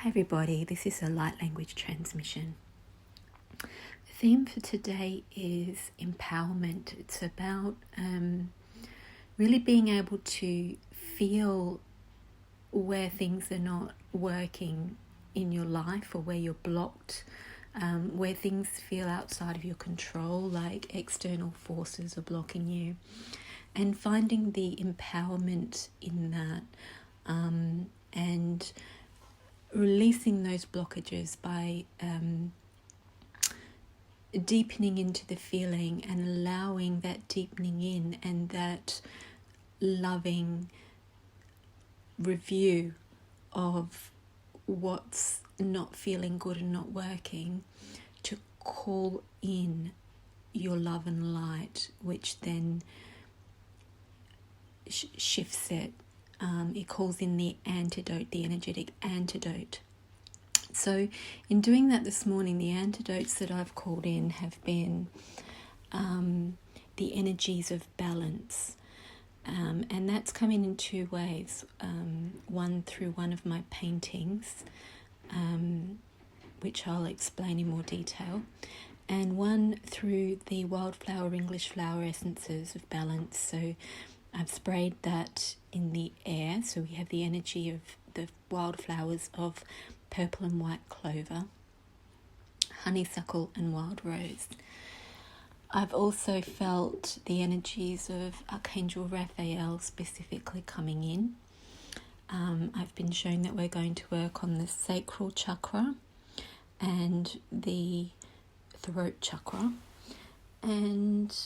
Hi everybody, this is a light language transmission. The theme for today is empowerment. It's about really being able to feel where things are not working in your life or where you're blocked, where things feel outside of your control, like external forces are blocking you, and finding the empowerment in that and releasing those blockages by deepening into the feeling and allowing that deepening in and that loving review of what's not feeling good and not working to call in your love and light, which then shifts it. It calls in the antidote, the energetic antidote. So in doing that this morning, the antidotes that I've called in have been the energies of balance. And that's coming in two ways. One through one of my paintings, which I'll explain in more detail. And one through the wildflower English flower essences of balance. So I've sprayed that in the air, so we have the energy of the wildflowers of purple and white clover, honeysuckle and wild rose. I've also felt the energies of Archangel Raphael specifically coming in. I've been shown that we're going to work on the sacral chakra and the throat chakra, and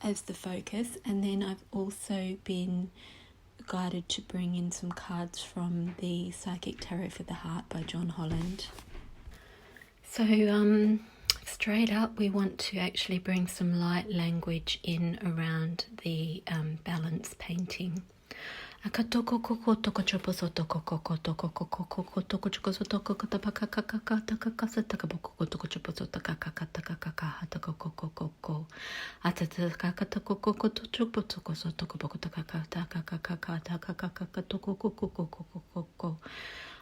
as the focus, and then I've also been guided to bring in some cards from the Psychic Tarot for the Heart by John Holland. So straight up, we want to actually bring some light language in around the balance painting.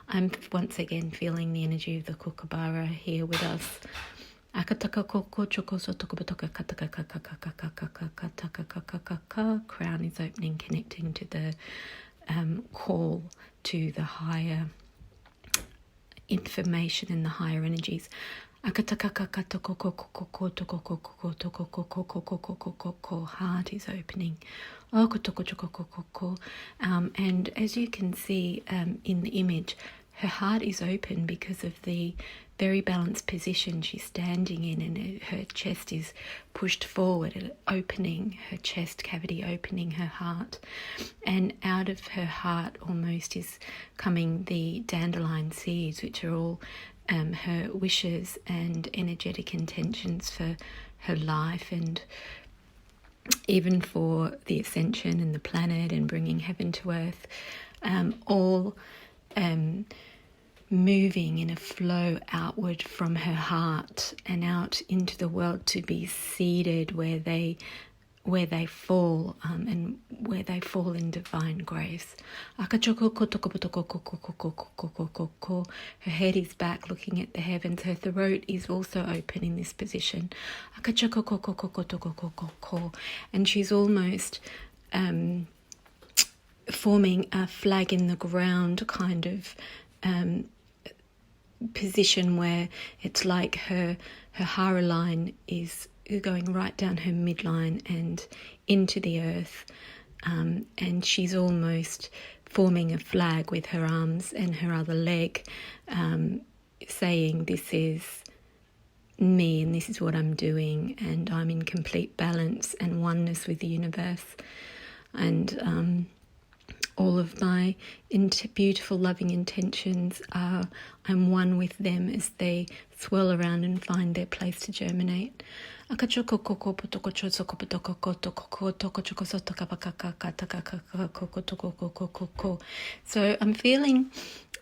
I'm once again feeling the energy of the kookaburra here with us. Crown is opening, connecting to the call to the higher information and the higher energies. Heart is opening. And as you can see in the image, her heart is open because of the very balanced position she's standing in, and her chest is pushed forward, opening her chest cavity, opening her heart. And out of her heart almost is coming the dandelion seeds, which are all her wishes and energetic intentions for her life, and even for the ascension and the planet and bringing heaven to earth, all moving in a flow outward from her heart and out into the world to be seeded where they fall, and where they fall in divine grace. Her head is back looking at the heavens. Her throat is also open in this position. And she's almost forming a flag in the ground kind of position, where it's like her hara line is going right down her midline and into the earth, and she's almost forming a flag with her arms and her other leg, saying, this is me and this is what I'm doing, and I'm in complete balance and oneness with the universe, and all of my beautiful loving intentions are, I'm one with them as they swirl around and find their place to germinate. So I'm feeling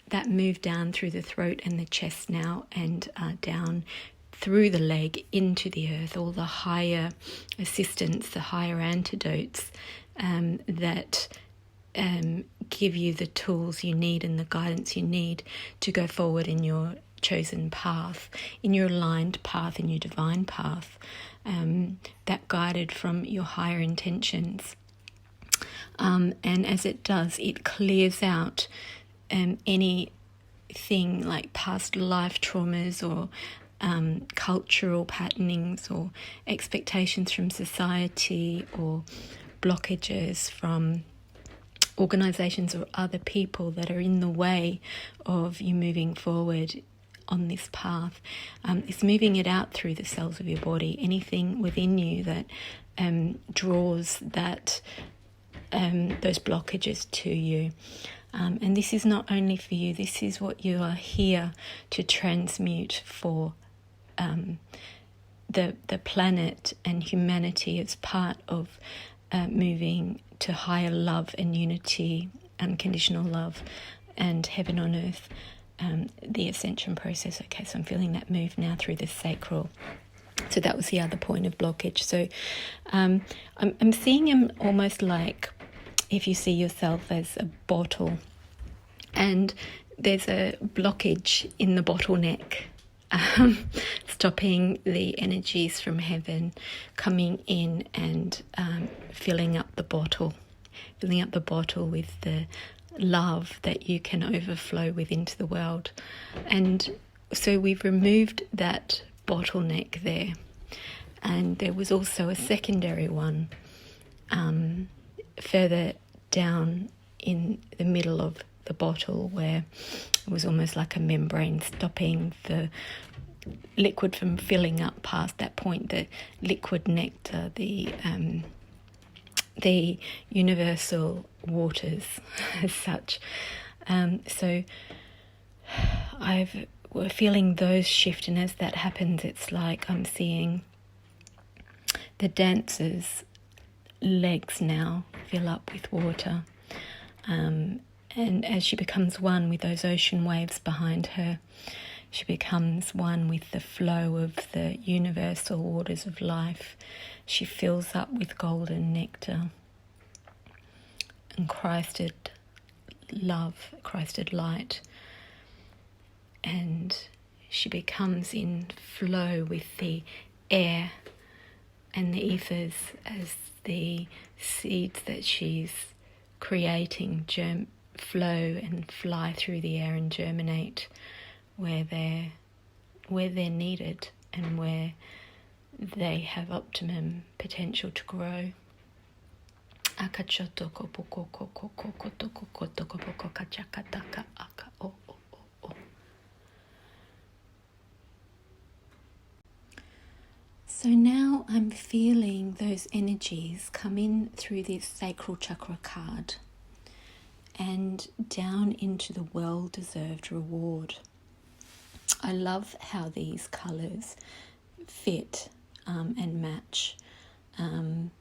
that move down through the throat and the chest now, and down through the leg into the earth, all the higher assistance, the higher antidotes that give you the tools you need and the guidance you need to go forward in your chosen path, in your aligned path, in your divine path, that guided from your higher intentions. And as it does, it clears out anything like past life traumas or cultural patternings or expectations from society or blockages from organizations or other people that are in the way of you moving forward on this path. It's moving it out through the cells of your body, anything within you that draws that those blockages to you. And this is not only for you, this is what you are here to transmute for the planet and humanity as part of moving to higher love and unity, unconditional love and heaven on earth, the ascension process. Okay, so I'm feeling that move now through the sacral. So that was the other point of blockage. So I'm seeing him almost like if you see yourself as a bottle and there's a blockage in the bottleneck, stopping the energies from heaven coming in and filling up the bottle with the love that you can overflow with into the world. And so we've removed that bottleneck there. And there was also a secondary one further down in the middle of the bottle, where it was almost like a membrane stopping the liquid from filling up past that point, the liquid nectar, the universal waters as such. So we're feeling those shift, and as that happens, it's like I'm seeing the dancer's legs now fill up with water. And as she becomes one with those ocean waves behind her, she becomes one with the flow of the universal waters of life. She fills up with golden nectar and Christed love, Christed light. And she becomes in flow with the air and the ethers as the seeds that she's creating flow and fly through the air and germinate where they're needed and where they have optimum potential to grow. So now I'm feeling those energies come in through this sacral chakra card and down into the well-deserved reward. I love how these colours fit and match, and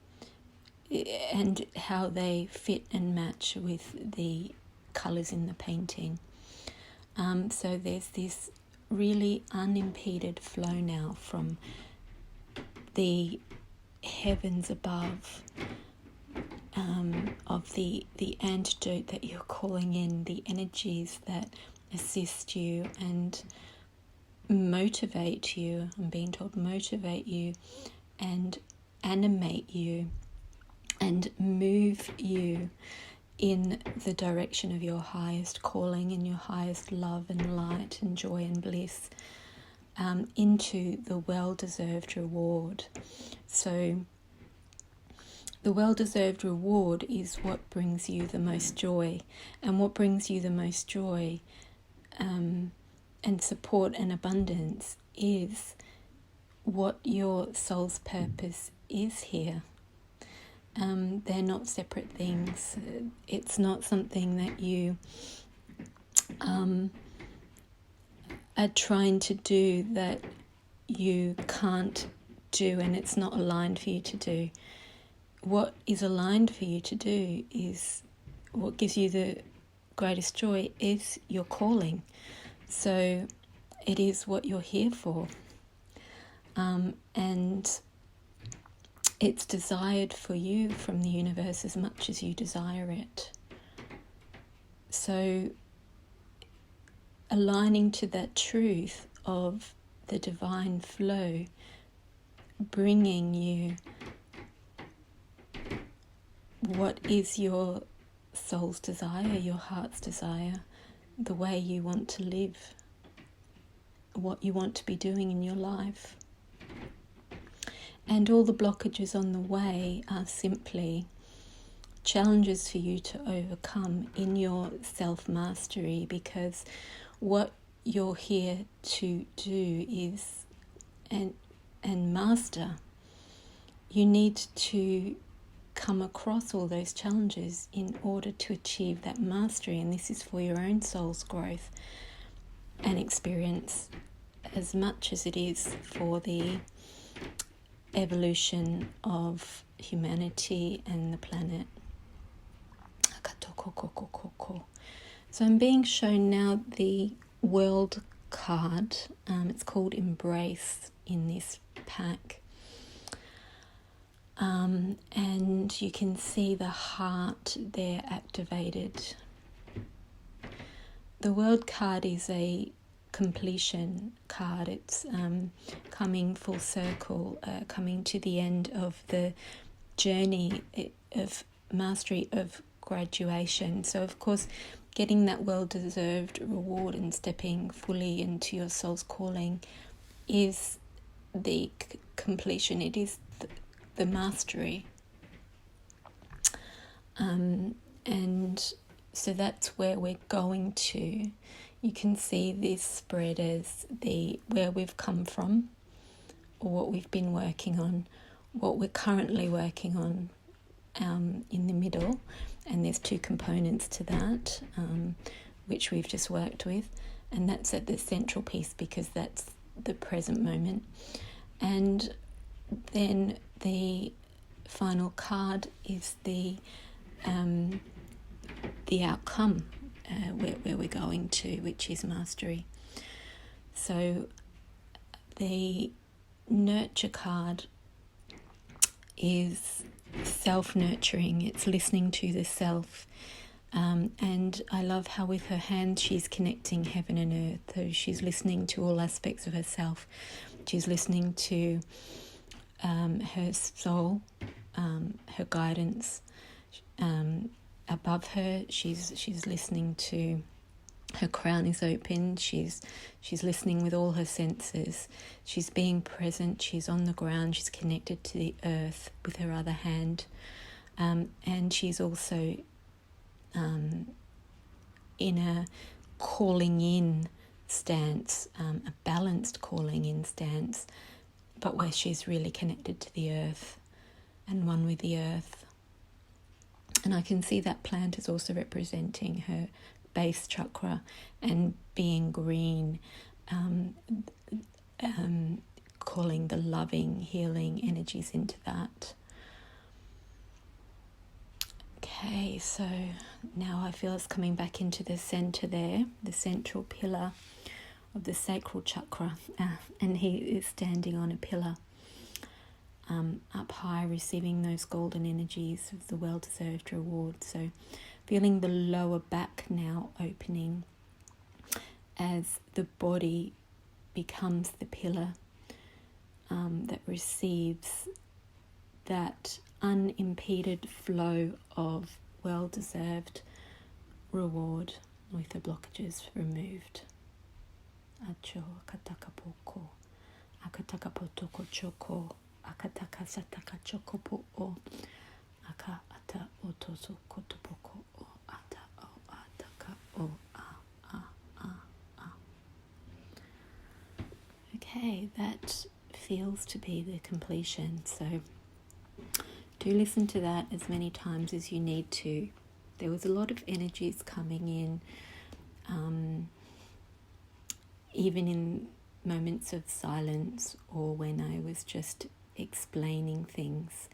how they fit and match with the colours in the painting. So there's this really unimpeded flow now from the heavens above, of the antidote that you're calling in, the energies that assist you and motivate you. I'm being told motivate you and animate you and move you in the direction of your highest calling and your highest love and light and joy and bliss, into the well-deserved reward. So the well-deserved reward is what brings you the most joy, and what brings you the most joy and support and abundance is what your soul's purpose is here. They're not separate things. It's not something that you are trying to do that you can't do, and it's not aligned for you to do. What is aligned for you to do is what gives you the greatest joy is your calling. So it is what you're here for. And it's desired for you from the universe as much as you desire it. So aligning to that truth of the divine flow, bringing you what is your soul's desire, your heart's desire, the way you want to live, what you want to be doing in your life. And all the blockages on the way are simply challenges for you to overcome in your self-mastery, because what you're here to do is and master. You need to come across all those challenges in order to achieve that mastery, and this is for your own soul's growth and experience as much as it is for the evolution of humanity and the planet. So I'm being shown now the world card. It's called Embrace in this pack. And you can see the heart there activated. The world card is a completion card. It's coming full circle, coming to the end of the journey of mastery, of graduation. So of course, getting that well-deserved reward and stepping fully into your soul's calling is the completion. It is the mastery. And so that's where we're going to. You can see this spread as where we've come from, or what we've been working on, what we're currently working on in the middle. And there's two components to that, which we've just worked with. And that's at the central piece, because that's the present moment. And then the final card is the outcome, where we're going to, which is mastery. So the nurture card is self-nurturing. It's listening to the self. And I love how with her hand she's connecting heaven and earth. So she's listening to all aspects of herself. She's listening to her soul, her guidance. Above her, she's listening to, her crown is open. She's listening with all her senses. She's being present. She's on the ground. She's connected to the earth with her other hand, and she's also in a calling in stance, a balanced calling in stance, but where she's really connected to the earth and one with the earth. And I can see that plant is also representing her base chakra and being green, calling the loving, healing energies into that. Okay, so now I feel it's coming back into the center there, the central pillar of the sacral chakra, and he is standing on a pillar up high, receiving those golden energies of the well-deserved reward. So feeling the lower back now opening as the body becomes the pillar that receives that unimpeded flow of well-deserved reward with the blockages removed. Acho akataka poko, akataka potoko choko, akataka sataka choko po o, aka ata otoso kotopoko o, ata o ataka o a. Okay, that feels to be the completion. So do listen to that as many times as you need to. There was a lot of energies coming in, even in moments of silence or when I was just explaining things.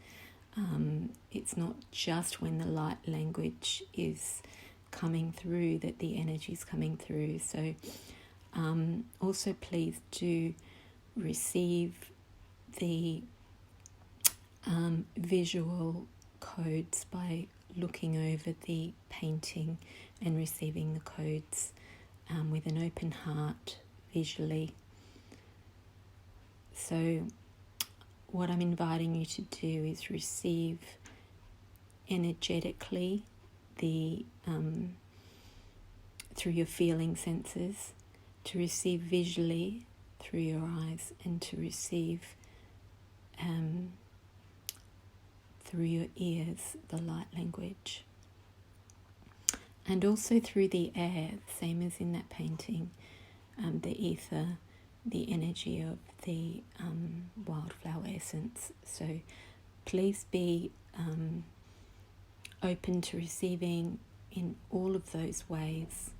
It's not just when the light language is coming through that the energy is coming through. So also please do receive the visual codes by looking over the painting and receiving the codes with an open heart visually. So what I'm inviting you to do is receive energetically the through your feeling senses, to receive visually through your eyes, and to receive through your ears the light language. And also through the air, same as in that painting, the ether, the energy of the wildflower essence. So please be open to receiving in all of those ways,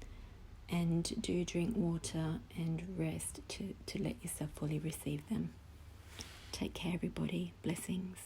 and do drink water and rest to let yourself fully receive them. Take care, everybody. Blessings.